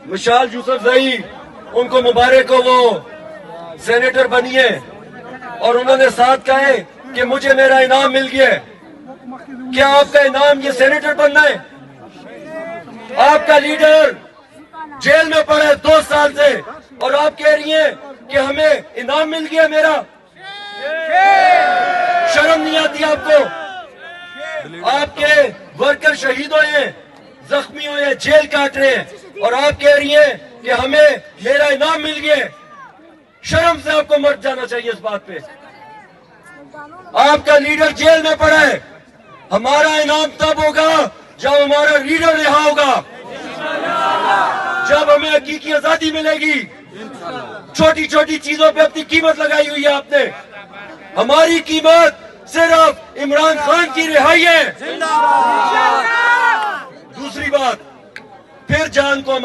मिसाल यूसुफजई, उनको मुबारक हो, वो सेनेटर बनी है और उन्होंने साथ कहे कि मुझे मेरा इनाम मिल गया है। क्या आपका इनाम ये सेनेटर बनना है? आपका लीडर जेल में पड़ा है 2 साल से और आप कह रही हैं कि हमें इनाम मिल गया मेरा। शर्म नहीं आती आपको? आपके वर्कर शहीद हुए हैं, जख्मी हुए हैं, जेल काट रहे हैं और आप कह रही हैं कि हमें मेरा इनाम मिल गया। शर्म से आपको मर जाना चाहिए इस बात पे। आपका लीडर जेल में पड़ा है। हमारा इनाम तब होगा जब हमारा लीडर रिहा होगा, जब हमें हकीकी आजादी मिलेगी। छोटी छोटी चीजों पे अपनी कीमत लगाई हुई है आपने। हमारी कीमत सिर्फ इमरान खान की रिहाई है। दूसरी बात, फिर जान को